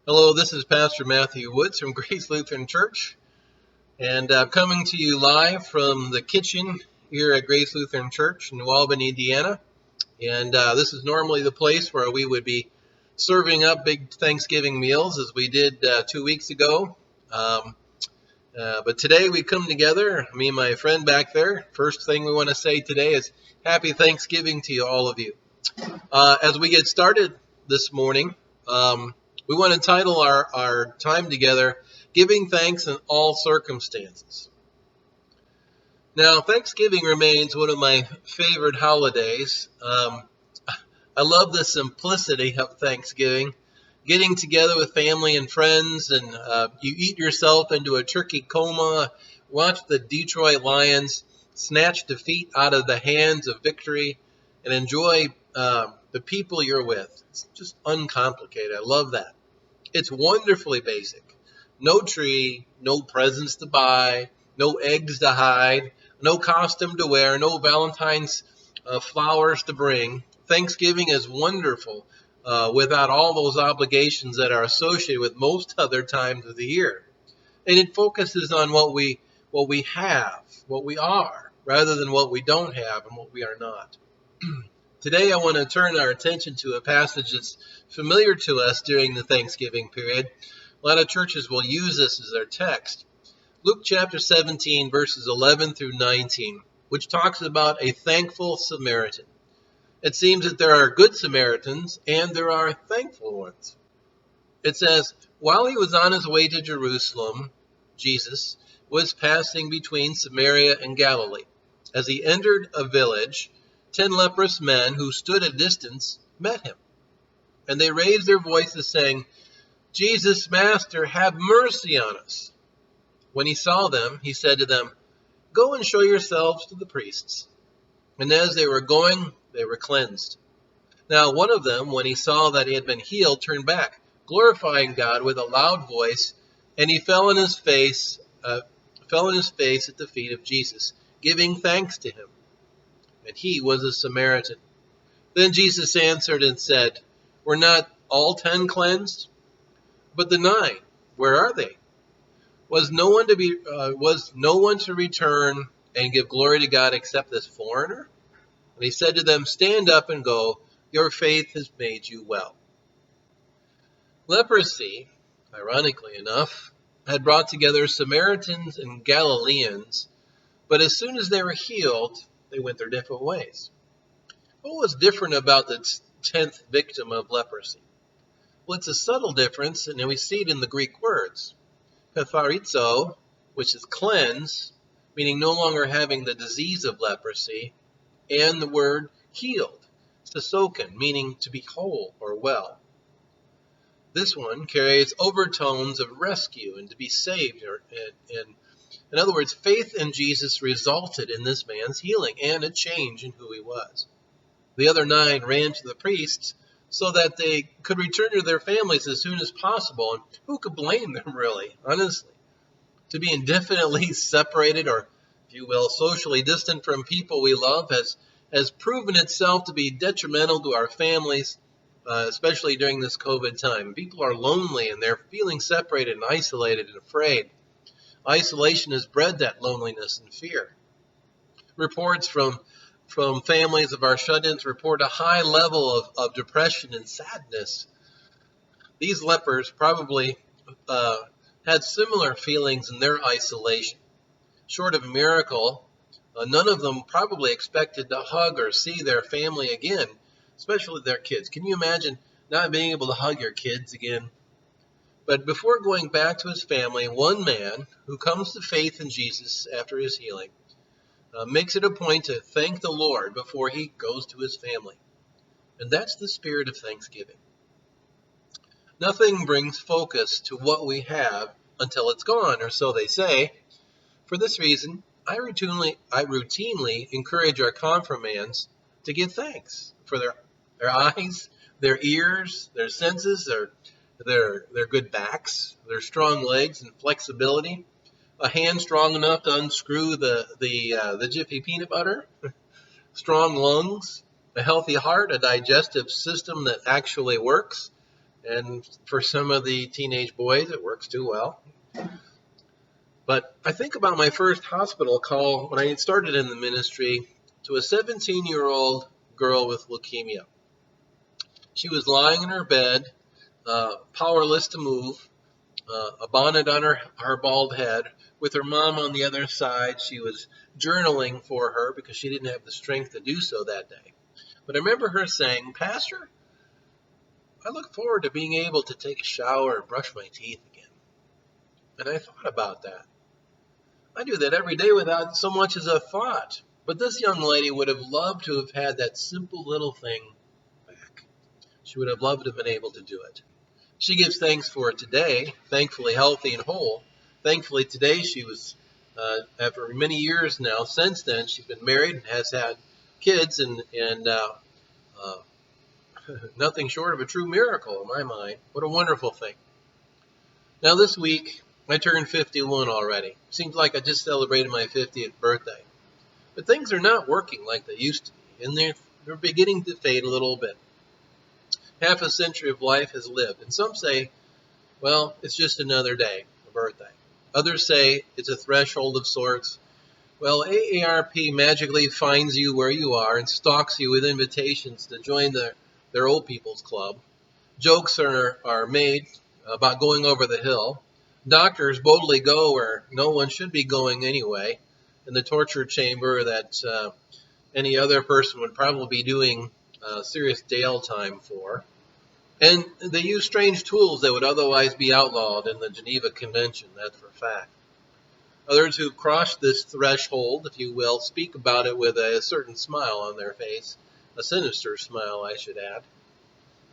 Hello, this is Pastor Matthew Woods from Grace Lutheran Church, and I'm coming to you live from the kitchen here at Grace Lutheran Church in New Albany, Indiana. And this is normally the place where we would be serving up big Thanksgiving meals, as we did 2 weeks ago. But today we come together, me and my friend back there. First thing we want to say today is Happy Thanksgiving to you, all of you. As we get started this morning, we want to title our time together, Giving Thanks in All Circumstances. Now, Thanksgiving remains one of my favorite holidays. I love the simplicity of Thanksgiving, getting together with family and friends, and you eat yourself into a turkey coma, watch the Detroit Lions snatch defeat out of the hands of victory, and enjoy the people you're with. It's just uncomplicated. I love that. It's wonderfully basic. No tree, no presents to buy, no eggs to hide, no costume to wear, no Valentine's flowers to bring. Thanksgiving is wonderful without all those obligations that are associated with most other times of the year. And it focuses on what we have, what we are, rather than what we don't have and what we are not. Today I want to turn our attention to a passage that's familiar to us during the Thanksgiving period. A lot of churches will use this as their text. Luke chapter 17, verses 11 through 19, which talks about a thankful Samaritan. It seems that there are good Samaritans and there are thankful ones. It says, while he was on his way to Jerusalem, Jesus was passing between Samaria and Galilee. As he entered a village, 10 leprous men who stood at a distance met him. And they raised their voices saying, Jesus, Master, have mercy on us. When he saw them, he said to them, go and show yourselves to the priests. And as they were going, they were cleansed. Now one of them, when he saw that he had been healed, turned back, glorifying God with a loud voice, and he fell on his face at the feet of Jesus, giving thanks to him. And he was a Samaritan. Then Jesus answered and said, were not all 10 cleansed? But the 9, where are they? Was no one to return and give glory to God except this foreigner? And he said to them, stand up and go, your faith has made you well. Leprosy, ironically enough, had brought together Samaritans and Galileans, but as soon as they were healed, they went their different ways. What was different about the 10th victim of leprosy? Well, it's a subtle difference, and we see it in the Greek words. Katharizo, which is cleanse, meaning no longer having the disease of leprosy, and the word healed, sasoken, meaning to be whole or well. This one carries overtones of rescue and to be saved. In other words, faith in Jesus resulted in this man's healing and a change in who he was. The other 9 ran to the priests so that they could return to their families as soon as possible. And who could blame them, really, honestly? To be indefinitely separated, or, if you will, socially distant from people we love has proven itself to be detrimental to our families, especially during this COVID time. People are lonely and they're feeling separated and isolated and afraid. Isolation has bred that loneliness and fear. Reports from families of our shut-ins report a high level of depression and sadness. These lepers probably had similar feelings in their isolation. Short of a miracle, none of them probably expected to hug or see their family again, especially their kids. Can you imagine not being able to hug your kids again? But before going back to his family, one man who comes to faith in Jesus after his healing makes it a point to thank the Lord before he goes to his family. And that's the spirit of Thanksgiving. Nothing brings focus to what we have until it's gone, or so they say. For this reason, I routinely encourage our confirmands to give thanks for their eyes, their ears, their senses, their good backs, their strong legs and flexibility, a hand strong enough to unscrew the Jiffy peanut butter, strong lungs, a healthy heart, a digestive system that actually works, And for some of the teenage boys, it works too well. But I think about my first hospital call when I started in the ministry to a 17-year-old girl with leukemia. She was lying in her bed, powerless to move, a bonnet on her bald head, with her mom on the other side. She was journaling for her because she didn't have the strength to do so that day. But I remember her saying, "Pastor, I look forward to being able to take a shower and brush my teeth again." And I thought about that. I do that every day without so much as a thought. But this young lady would have loved to have had that simple little thing back. She would have loved to have been able to do it. She gives thanks for it today, thankfully healthy and whole. Thankfully today she was, after many years now, since then, she's been married and has had kids, and nothing short of a true miracle in my mind. What a wonderful thing. Now this week, I turned 51 already. Seems like I just celebrated my 50th birthday. But things are not working like they used to be, and they're beginning to fade a little bit. Half a century of life has lived, and some say, well, it's just another day, a birthday. Others say it's a threshold of sorts. Well, AARP magically finds you where you are and stalks you with invitations to join their old people's club. Jokes are made about going over the hill. Doctors boldly go where no one should be going anyway, in the torture chamber that any other person would probably be doing serious jail time for. And they use strange tools that would otherwise be outlawed in the Geneva Convention, that's for a fact. Others who've crossed this threshold, if you will, speak about it with a certain smile on their face, a sinister smile, I should add.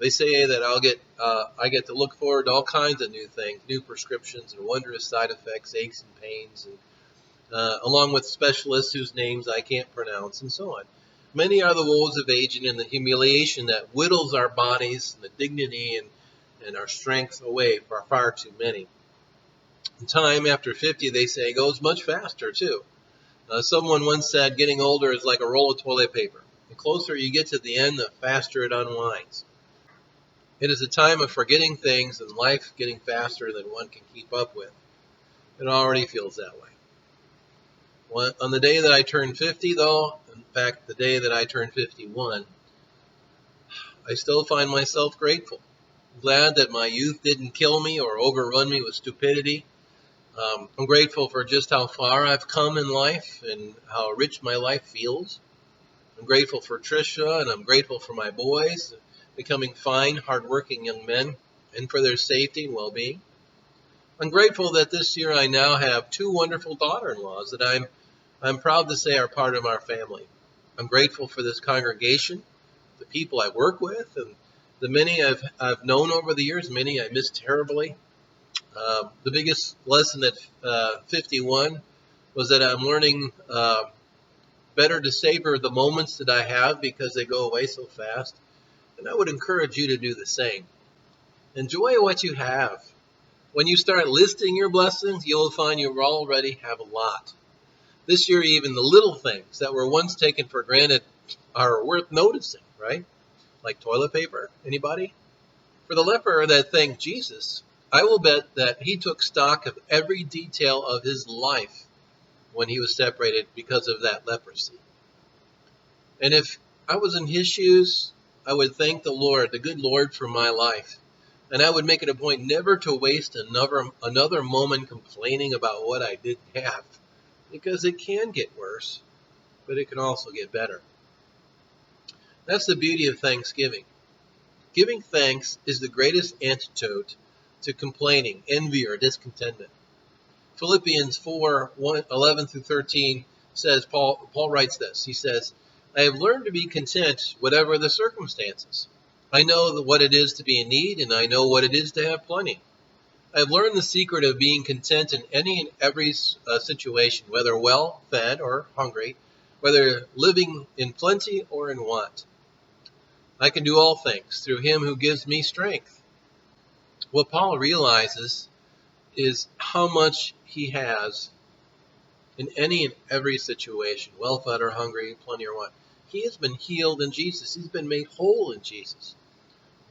They say that I get to look forward to all kinds of new things, new prescriptions and wondrous side effects, aches and pains, and along with specialists whose names I can't pronounce, and so on. Many are the woes of aging and the humiliation that whittles our bodies and the dignity and our strength away for far too many. And time after 50, they say, goes much faster, too. Someone once said getting older is like a roll of toilet paper. The closer you get to the end, the faster it unwinds. It is a time of forgetting things and life getting faster than one can keep up with. It already feels that way. On the day that I turned 50, though, in fact, the day that I turned 51, I still find myself grateful. I'm glad that my youth didn't kill me or overrun me with stupidity. I'm grateful for just how far I've come in life and how rich my life feels. I'm grateful for Tricia, and I'm grateful for my boys becoming fine, hardworking young men, and for their safety and well-being. I'm grateful that this year I now have two wonderful daughter-in-laws that I'm proud to say are part of our family. I'm grateful for this congregation, the people I work with, and the many I've known over the years, many I miss terribly. The biggest lesson at 51 was that I'm learning better to savor the moments that I have because they go away so fast. And I would encourage you to do the same. Enjoy what you have. When you start listing your blessings, you'll find you already have a lot. This year, even the little things that were once taken for granted are worth noticing, right? Like toilet paper. Anybody? For the leper that thanked Jesus, I will bet that he took stock of every detail of his life when he was separated because of that leprosy. And if I was in his shoes, I would thank the Lord, the good Lord, for my life. And I would make it a point never to waste another moment complaining about what I didn't have. Because it can get worse, but it can also get better. That's the beauty of Thanksgiving. Giving thanks is the greatest antidote to complaining, envy, or discontentment. Philippians 4:11 through 13 says, Paul writes this. He says, I have learned to be content whatever the circumstances. I know what it is to be in need, and I know what it is to have plenty. I have learned the secret of being content in any and every situation, whether well fed or hungry, whether living in plenty or in want. I can do all things through him who gives me strength. What Paul realizes is how much he has in any and every situation, well fed or hungry, plenty or want. He has been healed in Jesus. He's been made whole in Jesus.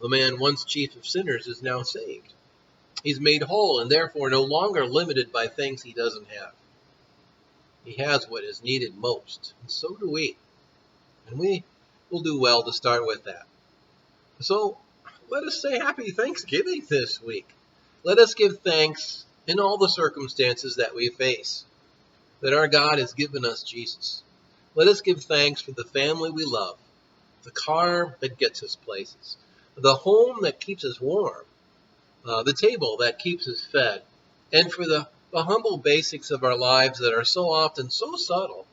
The man once chief of sinners is now saved. He's made whole and therefore no longer limited by things he doesn't have. He has what is needed most, and so do we. And we will do well to start with that. So let us say happy Thanksgiving this week. Let us give thanks in all the circumstances that we face, that our God has given us Jesus. Let us give thanks for the family we love, the car that gets us places, the home that keeps us warm, the table that keeps us fed, and for the humble basics of our lives that are so often so subtle,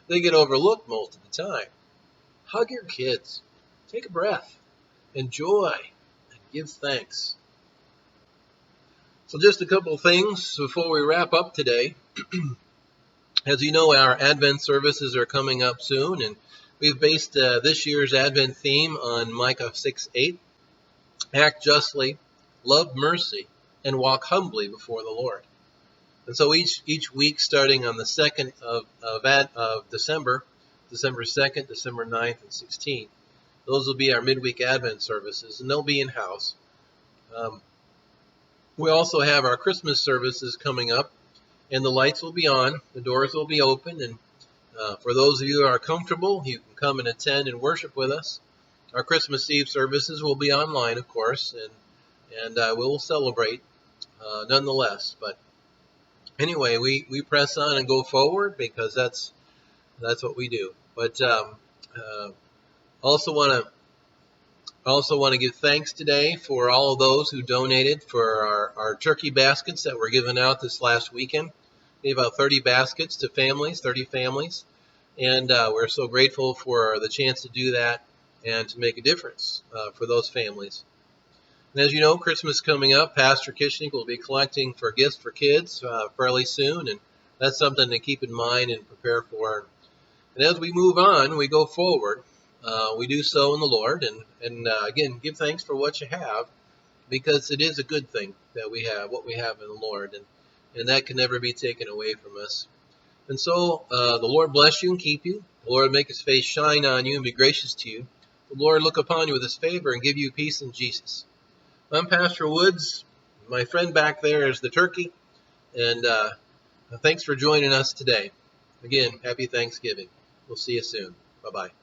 they get overlooked most of the time. Hug your kids, take a breath, enjoy, and give thanks. So just a couple things before we wrap up today. As you know, our Advent services are coming up soon, and we've based this year's Advent theme on Micah 6:8. Act justly, love mercy, and walk humbly before the Lord. And so each week, starting on the 2nd of December, December 2nd, December 9th, and 16th, those will be our midweek Advent services, and they'll be in-house. We also have our Christmas services coming up, and the lights will be on, the doors will be open, and for those of you who are comfortable, you can come and attend and worship with us. Our Christmas Eve services will be online, of course, and we'll celebrate nonetheless. But anyway, we press on and go forward because that's what we do. But also want to give thanks today for all of those who donated for our turkey baskets that were given out this last weekend. We gave out 30 baskets to families, 30 families, and we're so grateful for the chance to do that and to make a difference for those families. And as you know, Christmas coming up, Pastor Kishnik will be collecting for gifts for kids fairly soon, and that's something to keep in mind and prepare for. And as we move on, we go forward. We do so in the Lord, and again, give thanks for what you have, because it is a good thing that we have what we have in the Lord, and that can never be taken away from us. And so the Lord bless you and keep you. The Lord make his face shine on you and be gracious to you. The Lord look upon you with his favor and give you peace in Jesus. I'm Pastor Woods. My friend back there is the turkey, and thanks for joining us today. Again, happy Thanksgiving. We'll see you soon. Bye-bye.